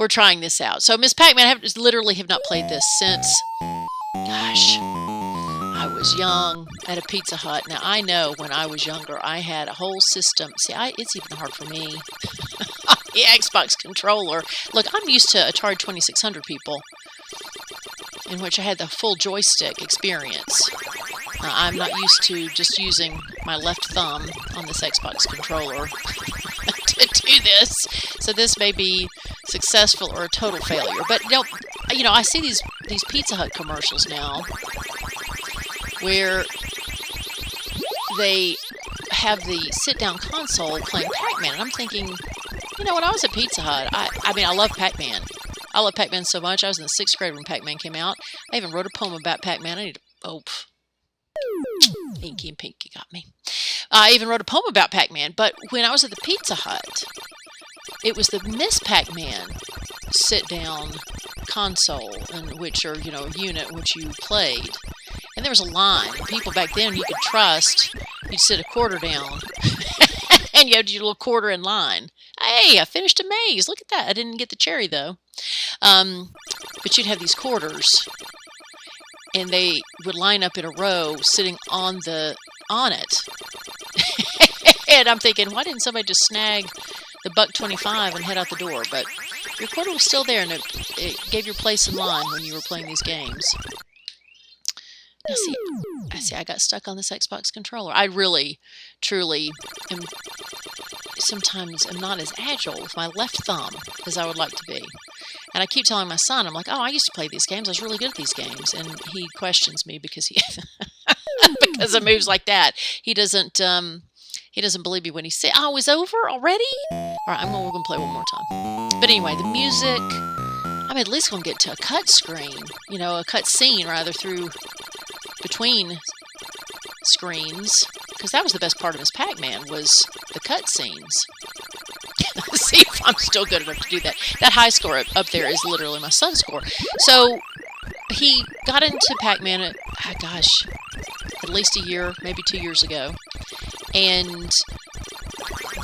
we're trying this out. So Miss Pac-Man, literally have not played this since, gosh, I was young at a Pizza Hut. Now, I know when I was younger, I had a whole system. See, it's even hard for me. The Xbox controller. Look, I'm used to Atari 2600 people, in which I had the full joystick experience. I'm not used to just using my left thumb on this Xbox controller to do this. So this may be successful or a total failure. But I see these Pizza Hut commercials now where they have the sit-down console playing Pac-Man, and I'm thinking, when I was at Pizza Hut, I love Pac-Man. I love Pac-Man so much. I was in the 6th grade when Pac-Man came out. I even wrote a poem about Pac-Man. Inky and Pinky got me. I even wrote a poem about Pac-Man. But when I was at the Pizza Hut, it was the Miss Pac-Man sit-down console, in which, or a unit in which you played. And there was a line. People back then you could trust. You'd sit a quarter down, and you had your little quarter in line. Hey, I finished a maze. Look at that. I didn't get the cherry, though. But you'd have these quarters, and they would line up in a row, sitting on it. And I'm thinking, why didn't somebody just snag the $1.25 and head out the door? But your quarter was still there, and it gave your place in line when you were playing these games. Now, I got stuck on this Xbox controller. I really, truly am. Sometimes I'm not as agile with my left thumb as I would like to be. And I keep telling my son, I'm like, I used to play these games. I was really good at these games. And he questions me because because of moves like that. He doesn't believe me when he says, it's over already? All right, we're going to play one more time. But anyway, the music, I'm at least going to get to a cut screen, a cut scene rather, between screens, because that was the best part of Miss Pac-Man, was the cut scenes. See if I'm still good enough to do that. That high score up there is literally my son's score. So he got into Pac-Man at least a year, maybe 2 years ago, and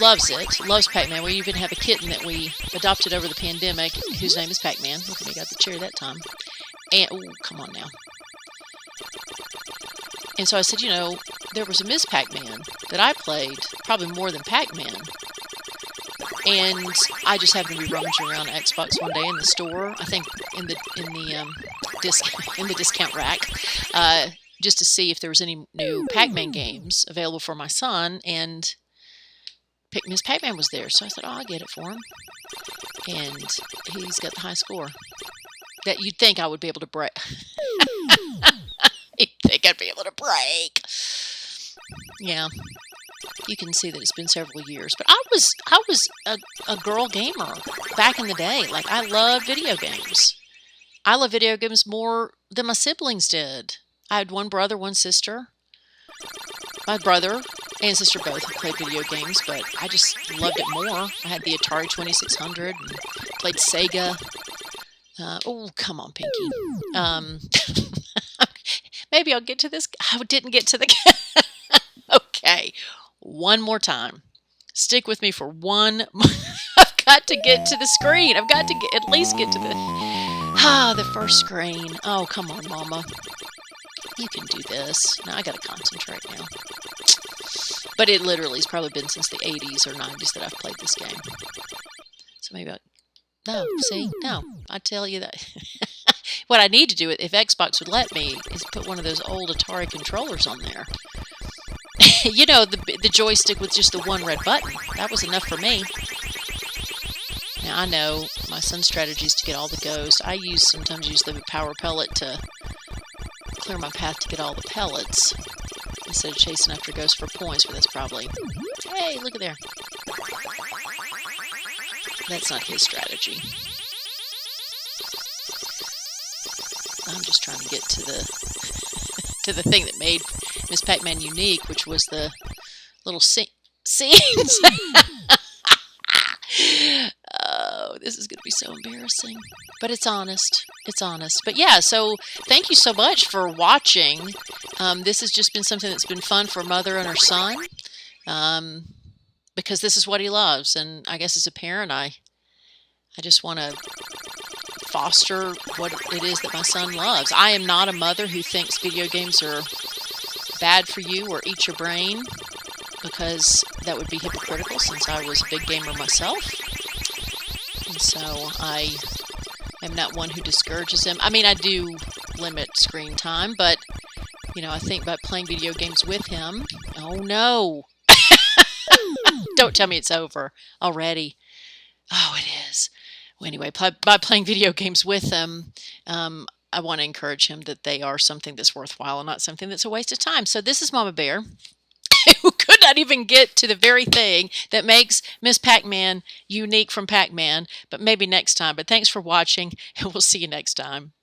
loves it, loves Pac-Man. We even have a kitten that we adopted over the pandemic, whose name is Pac-Man. Look at me, got the cherry that time. And, come on now. And so I said, there was a Miss Pac-Man that I played, probably more than Pac-Man. And I just happened to be rummaging around Xbox one day in the store, I think in the discount rack, just to see if there was any new Pac-Man games available for my son, and Miss Pac-Man was there. So I said, I'll get it for him. And he's got the high score that you'd think I would be able to break. You'd think I'd be able to break. Yeah. You can see that it's been several years. But I was a girl gamer back in the day. Like, I love video games. I love video games more than my siblings did. I had one brother, one sister. My brother and sister both played video games, but I just loved it more. I had the Atari 2600 and played Sega. Come on, Pinky. Maybe I'll get to this. I didn't get to the... Okay. One more time. Stick with me for one. I've got to get to the screen. I've got to at least get to the first screen. Oh, come on, Mama. You can do this. Now I got to concentrate now. But it literally has probably been since the 80s or 90s that I've played this game. So maybe No, I tell you that. What I need to do, if Xbox would let me, is put one of those old Atari controllers on there. The joystick with just the one red button. That was enough for me. Now, I know my son's strategy is to get all the ghosts. I sometimes use the power pellet to clear my path to get all the pellets instead of chasing after ghosts for points, but that's probably... Hey, look at there. That's not his strategy. I'm just trying to get to the thing that made Miss Pac-Man unique, which was the little scenes. Oh, this is going to be so embarrassing. But it's honest. It's honest. But yeah, so thank you so much for watching. This has just been something that's been fun for a mother and her son. Because this is what he loves. And I guess as a parent, I just want to foster what it is that my son loves. I am not a mother who thinks video games are bad for you or eat your brain, because that would be hypocritical since I was a big gamer myself. And so I am not one who discourages him. I mean, I do limit screen time, but, I think by playing video games with him... Oh, no. Don't tell me it's over already. Oh, it is. Well, anyway, by playing video games with him, I want to encourage him that they are something that's worthwhile and not something that's a waste of time. So this is Mama Bear, who could not even get to the very thing that makes Miss PacMan unique from PacMan, but maybe next time. But thanks for watching, and we'll see you next time.